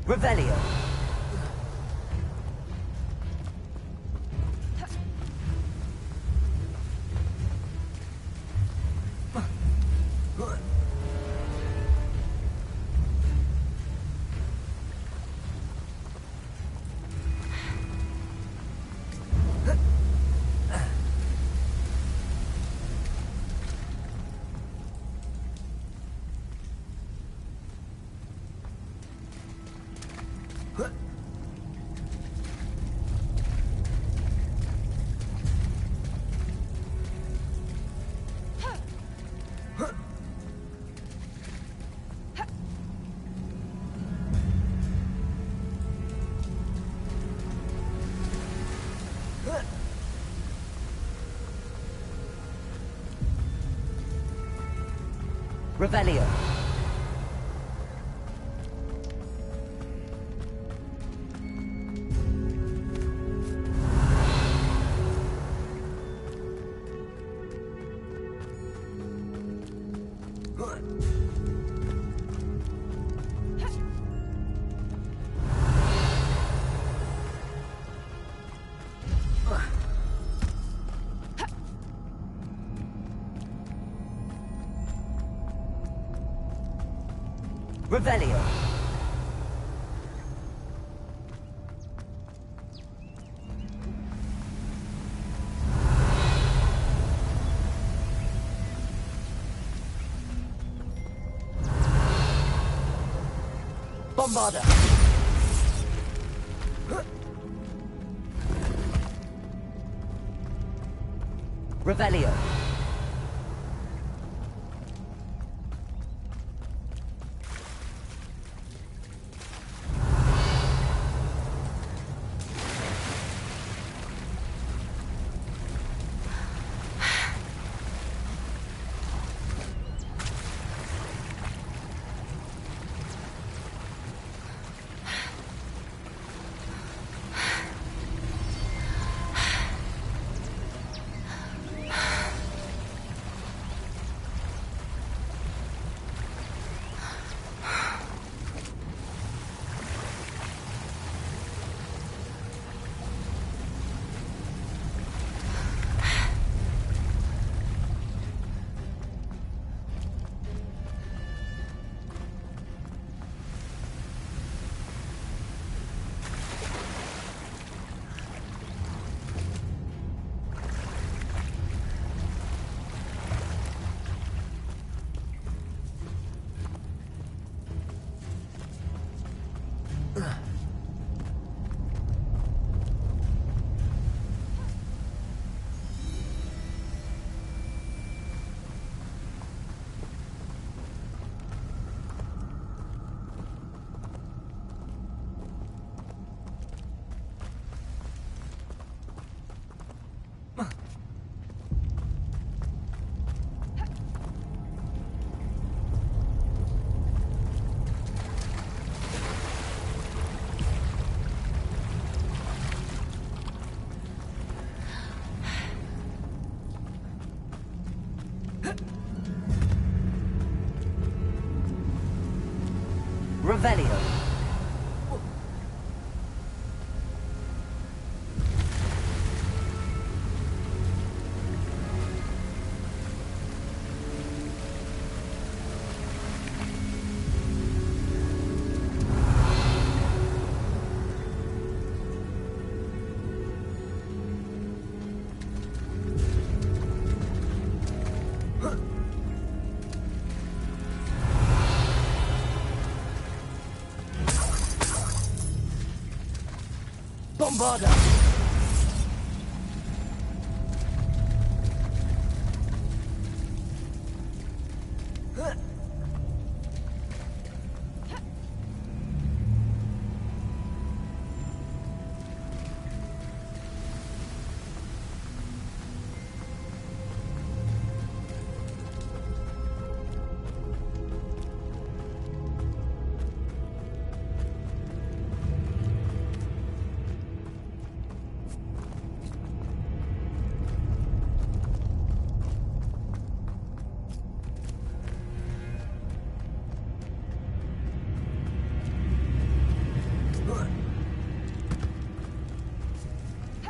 Revelio. Revelio. Revelio. Bombarda. Revelio. Revelio. Bombarda.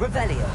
Revelio.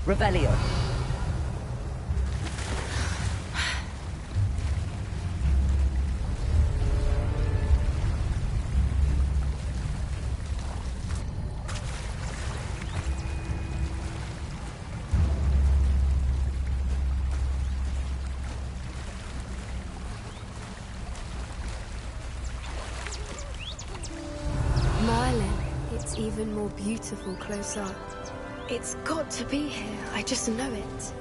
Revelio. Merlin, it's even more beautiful close up. It's got to be here, I just know it.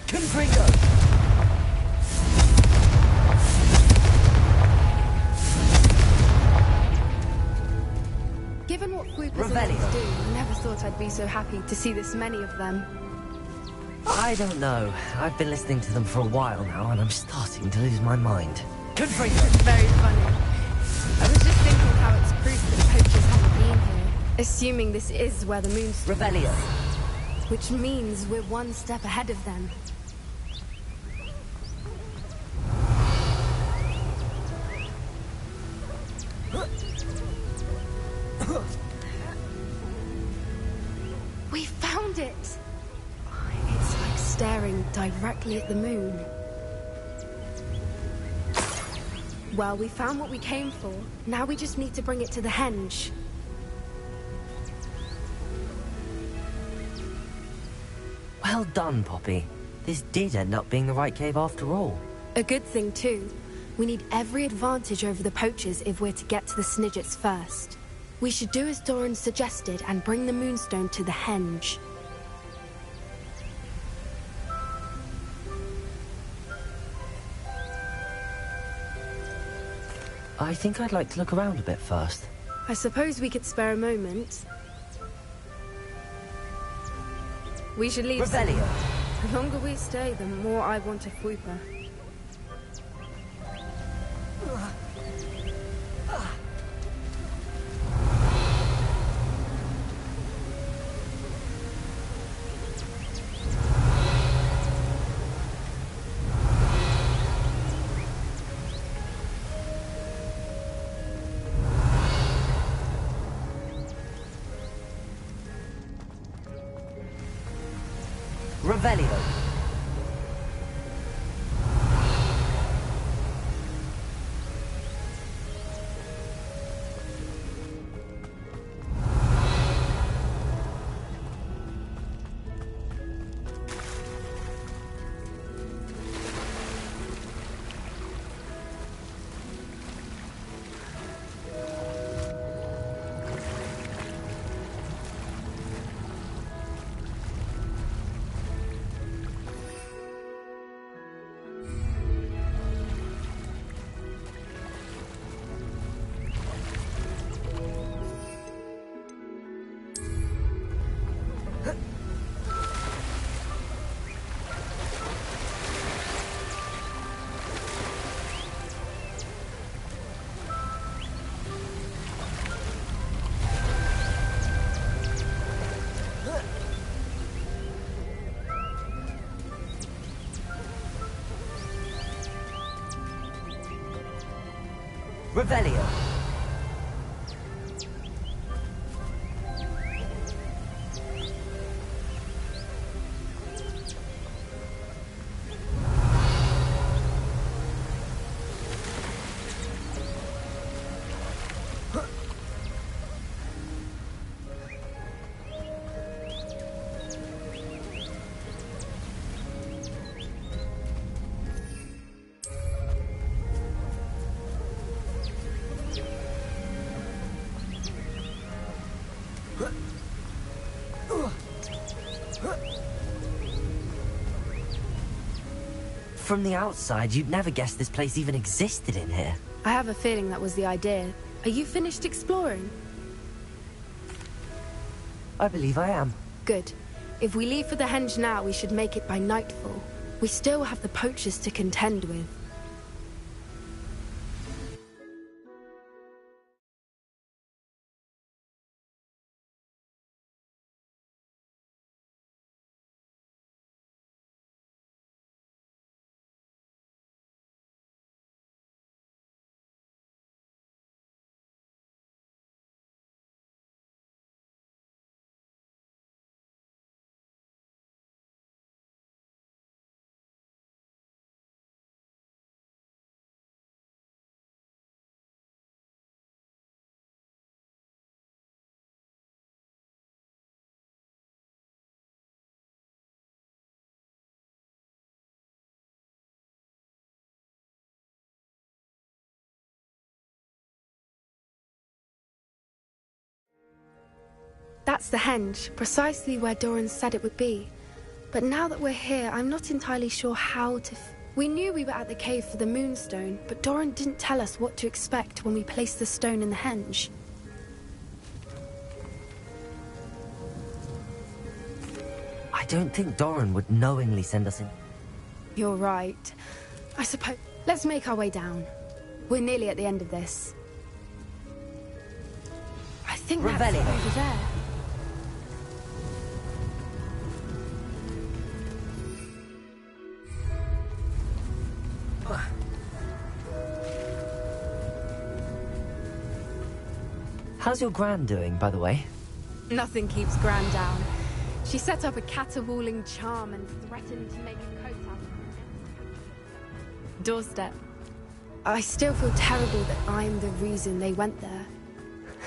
Confringo. Given what Swoopers Revelio. always do, I never thought I'd be so happy to see this many of them. I don't know. I've been listening to them for a while now, and I'm starting to lose my mind. Confringo. Very funny. I was just thinking how it's proof that poachers haven't been here. Assuming this is where the Moonstone Revelio. is. Which means we're one step ahead of them. We found it! It's like staring directly at the moon. Well, we found what we came for. Now we just need to bring it to the henge. Well done, Poppy. This did end up being the right cave after all. A good thing, too. We need every advantage over the poachers if we're to get to the Snidgets first. We should do as Doran suggested and bring the Moonstone to the henge. I think I'd like to look around a bit first. I suppose we could spare a moment. We should leave soon. Revelio. The longer we stay, the more I want a Fwooper. Revelio. Revelio. From the outside, you'd never guess this place even existed in here. I have a feeling that was the idea. Are you finished exploring? I believe I am. Good. If we leave for the henge now, we should make it by nightfall. We still have the poachers to contend with. That's the henge, precisely where Doran said it would be. But now that we're here, I'm not entirely sure how to... We knew we were at the cave for the Moonstone, but Doran didn't tell us what to expect when we placed the stone in the henge. I don't think Doran would knowingly send us in. You're right. I suppose... Let's make our way down. We're nearly at the end of this. I think that's Revelio. over there. How's your Gran doing, by the way? Nothing keeps Gran down. She set up a caterwauling charm and threatened to make a coat out of it. Doorstep. I still feel terrible that I'm the reason they went there.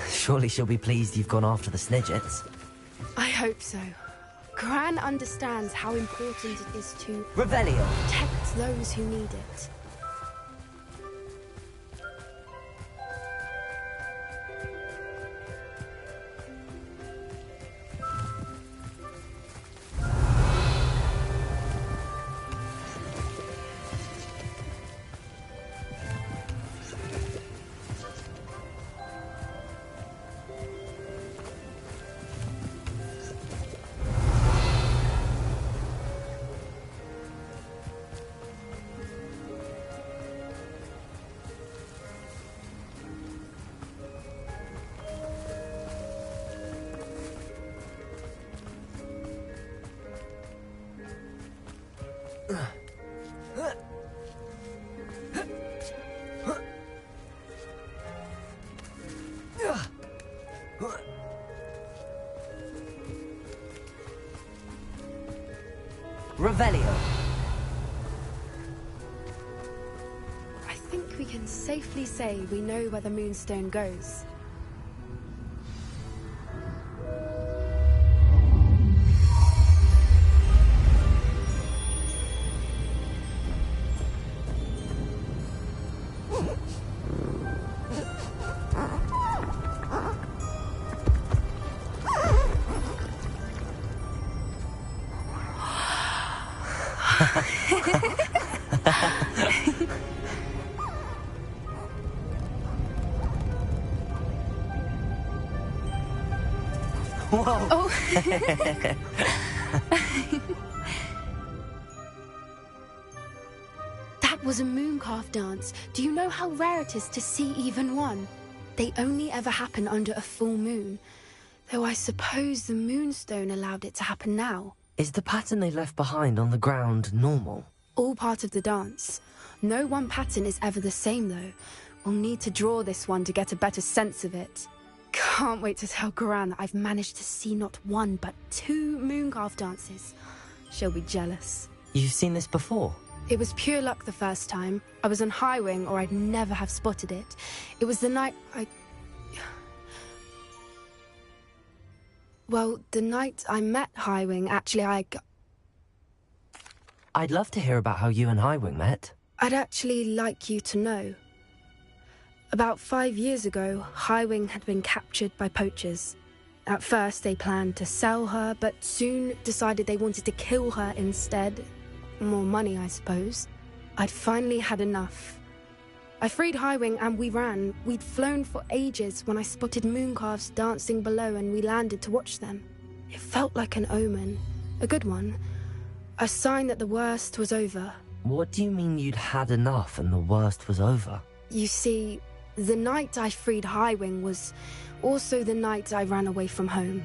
Surely she'll be pleased you've gone after the Snidgets. I hope so. Gran understands how important it is to Revelio. protect those who need it. Revelio. I think we can safely say we know where the Moonstone goes. Whoa. Oh. That was a mooncalf dance. Do you know how rare it is to see even one? They only ever happen under a full moon. Though I suppose the Moonstone allowed it to happen now. Is the pattern they left behind on the ground normal? All part of the dance. No one pattern is ever the same, though. We'll need to draw this one to get a better sense of it. Can't wait to tell Gran that I've managed to see not one, but 2 mooncalf dances. She'll be jealous. You've seen this before? It was pure luck the first time. I was on Highwing, or I'd never have spotted it. It was the night Well, the night I met Highwing, actually, I'd love to hear about how you and Highwing met. I'd actually like you to know. About 5 years ago, Highwing had been captured by poachers. At first, they planned to sell her, but soon decided they wanted to kill her instead. More money, I suppose. I'd finally had enough. I freed Highwing and we ran. We'd flown for ages when I spotted mooncalves dancing below and we landed to watch them. It felt like an omen. A good one. A sign that the worst was over. What do you mean you'd had enough and the worst was over? You see, the night I freed Highwing was also the night I ran away from home.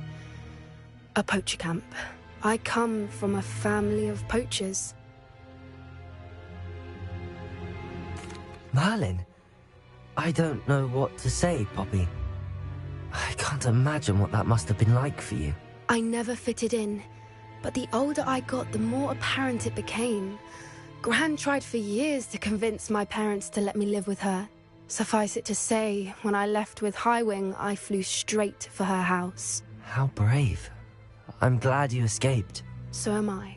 A poacher camp. I come from a family of poachers. Merlin? I don't know what to say, Poppy. I can't imagine what that must have been like for you. I never fitted in, but the older I got, the more apparent it became. Gran tried for years to convince my parents to let me live with her. Suffice it to say, when I left with Highwing, I flew straight for her house. How brave. I'm glad you escaped. So am I.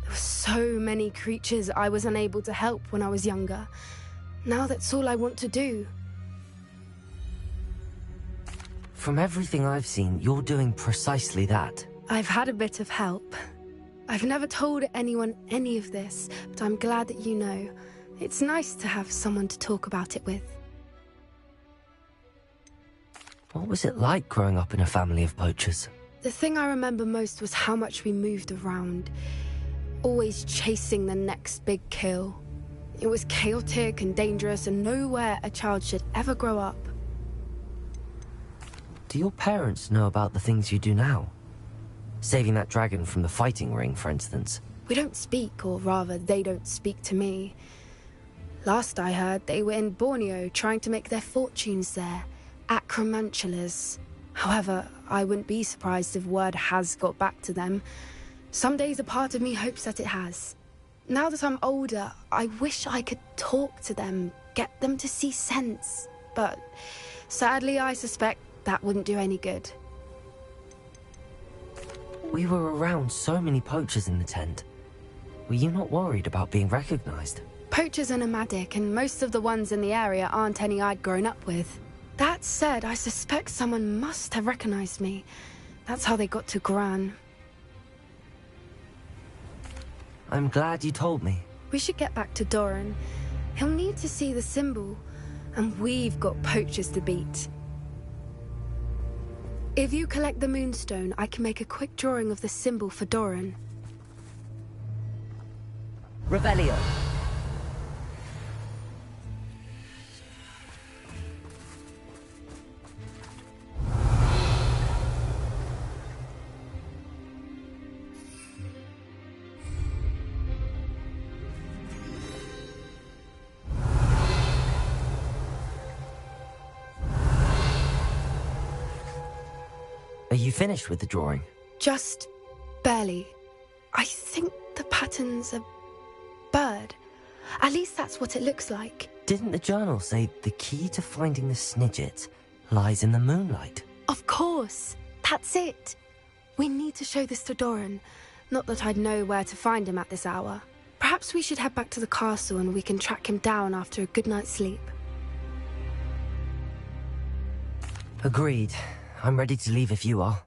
There were so many creatures I was unable to help when I was younger. Now that's all I want to do. From everything I've seen, you're doing precisely that. I've had a bit of help. I've never told anyone any of this, but I'm glad that you know. It's nice to have someone to talk about it with. What was it like growing up in a family of poachers? The thing I remember most was how much we moved around, always chasing the next big kill. It was chaotic and dangerous, and nowhere a child should ever grow up. Do your parents know about the things you do now? Saving that dragon from the fighting ring, for instance. We don't speak, or rather, they don't speak to me. Last I heard, they were in Borneo trying to make their fortunes there. Acromantulas. However, I wouldn't be surprised if word has got back to them. Some days a part of me hopes that it has. Now that I'm older, I wish I could talk to them, get them to see sense. But sadly, I suspect that wouldn't do any good. We were around so many poachers in the tent. Were you not worried about being recognized? Poachers are nomadic, and most of the ones in the area aren't any I'd grown up with. That said, I suspect someone must have recognized me. That's how they got to Gran. I'm glad you told me. We should get back to Doran. He'll need to see the symbol, and we've got poachers to beat. If you collect the Moonstone, I can make a quick drawing of the symbol for Doran. Revelio. Are you finished with the drawing? Just barely. I think the pattern's a bird. At least that's what it looks like. Didn't the journal say the key to finding the Snidget lies in the moonlight? Of course. That's it. We need to show this to Doran. Not that I'd know where to find him at this hour. Perhaps we should head back to the castle and we can track him down after a good night's sleep. Agreed. I'm ready to leave if you are.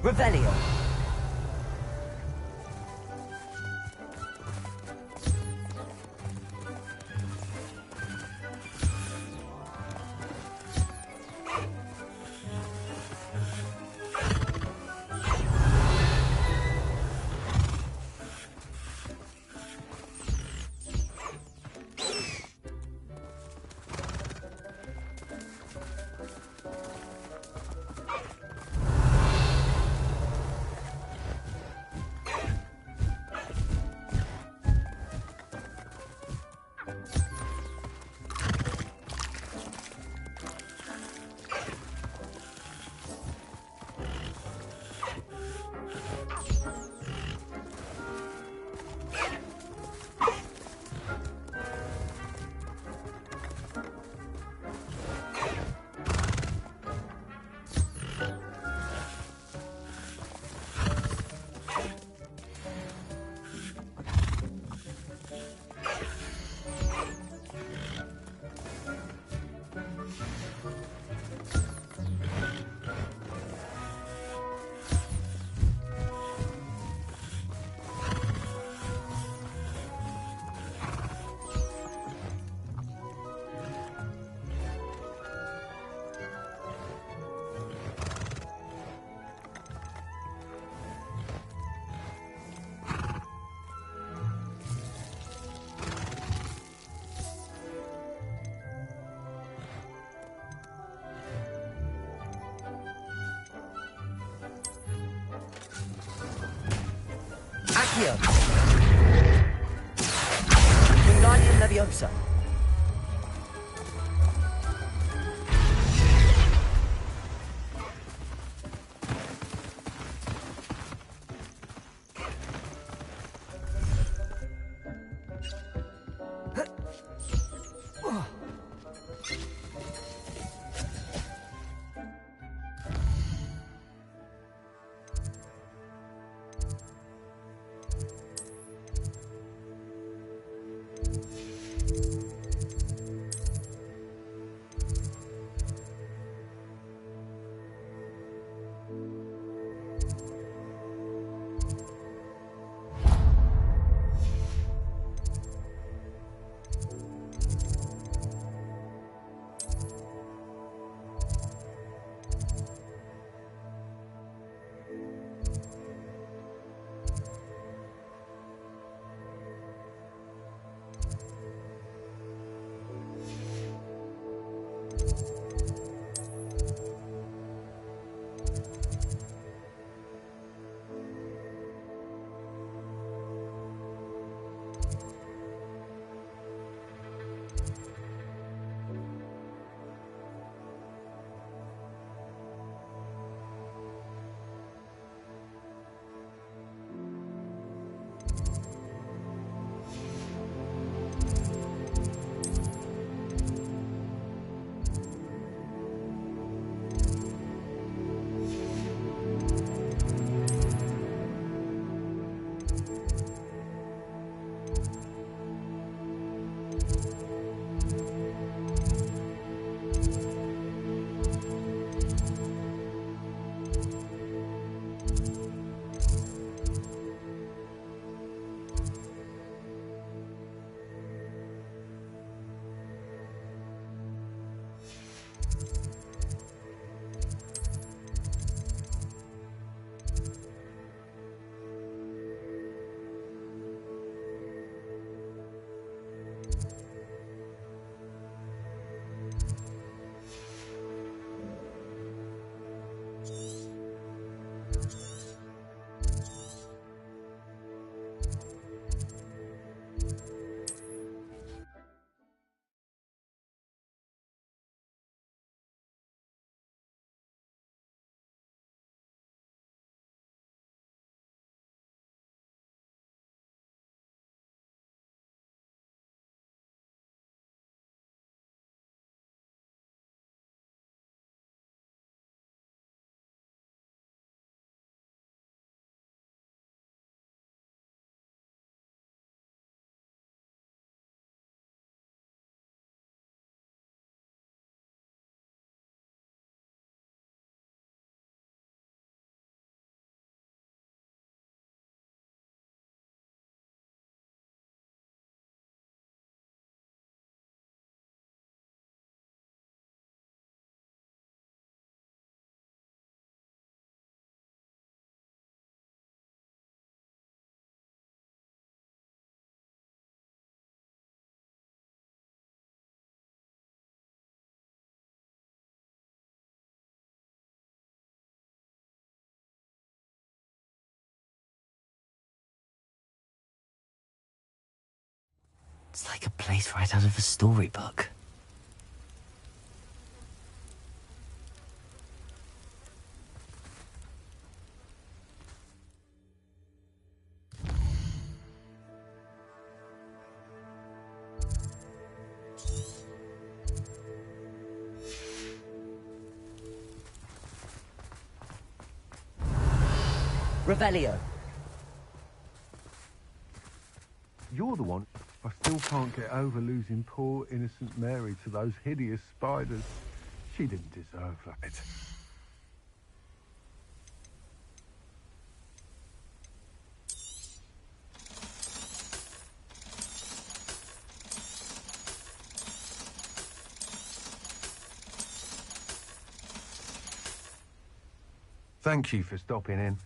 Revelio. Aqui. Wingardium Leviosa. It's like a place right out of a storybook. Revelio. You're the one. I still can't get over losing poor innocent Mary to those hideous spiders. She didn't deserve that. Thank you for stopping in.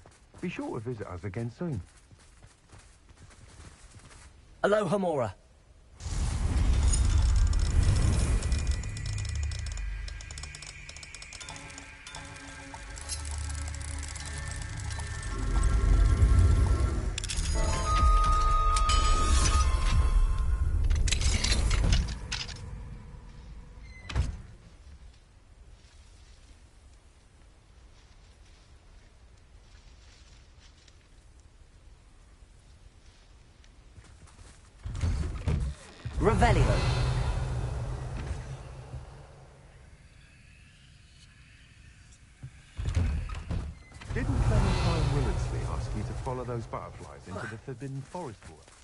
Be sure to visit us again soon. Aloha Mora. Revelio. Didn't Clementine Willardsley ask you to follow those butterflies into the Forbidden Forest water?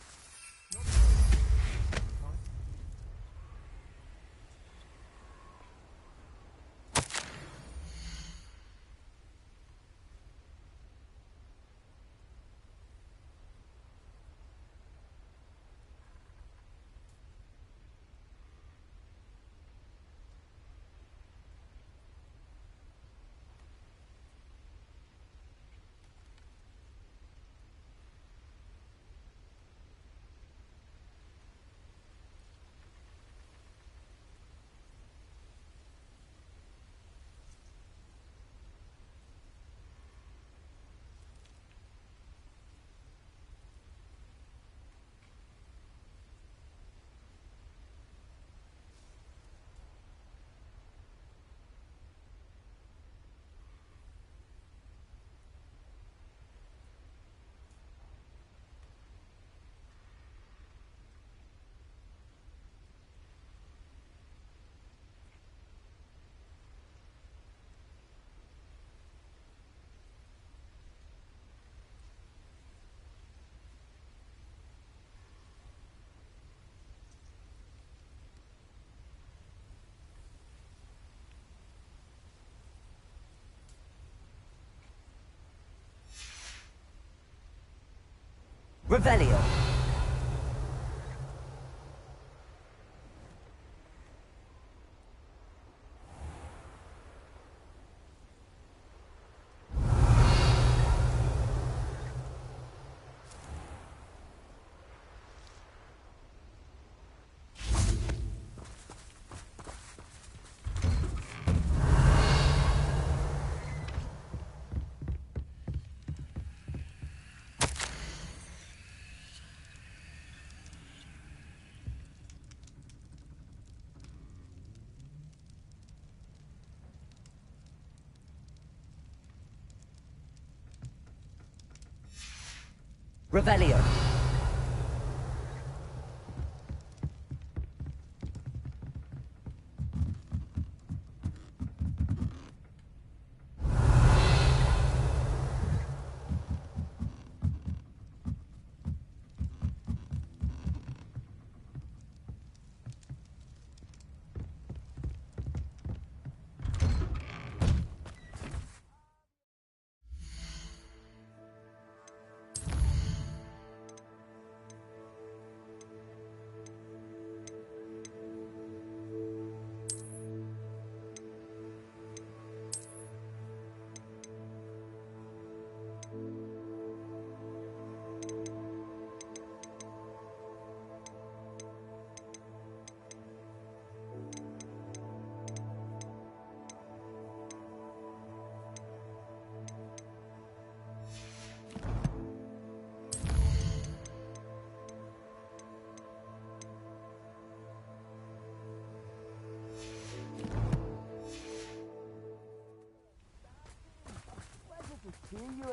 Revelio. Revelio.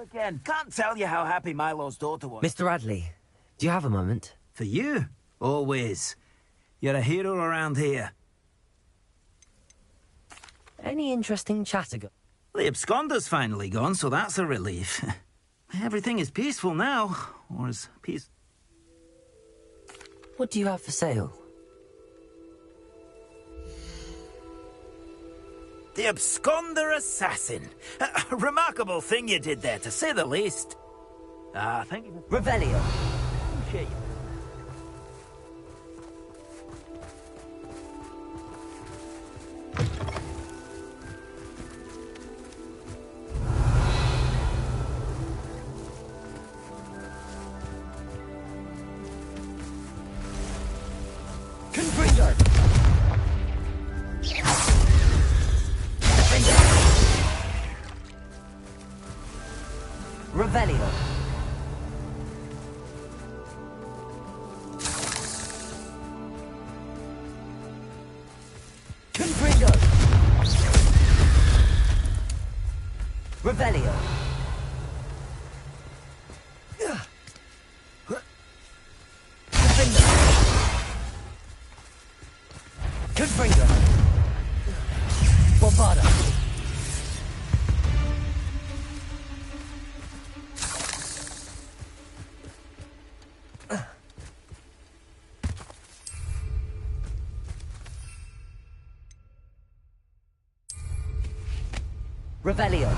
Again, can't tell you how happy Milo's daughter was. Mr. Radley, do you have a moment? For you? Always. You're a hero around here. Any interesting chatter? The absconder's finally gone, so that's a relief. Everything is peaceful now, or as peace... What do you have for sale? The absconder assassin. A remarkable thing you did there, to say the least. Thank you. Revelio. Appreciate you. Confringo. Revelio. Confringo. Revelio. Confringo. Confringo. Bombada. Revelio.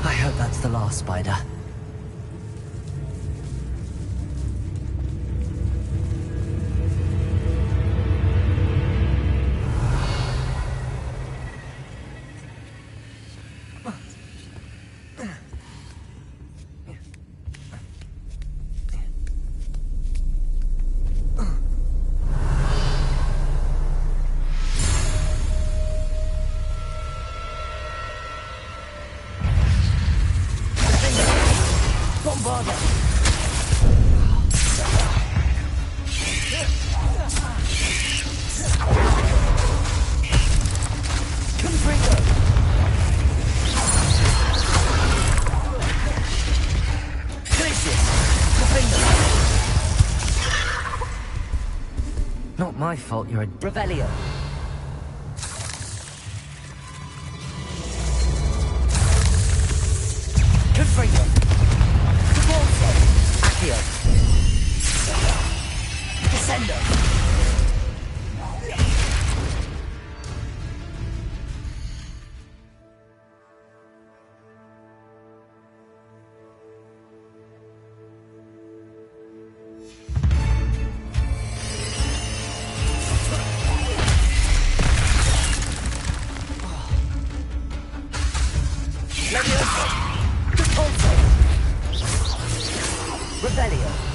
I hope that's the last spider. Not my fault you're a Revelio. Confringo. Aqui. Descendo. Revelio.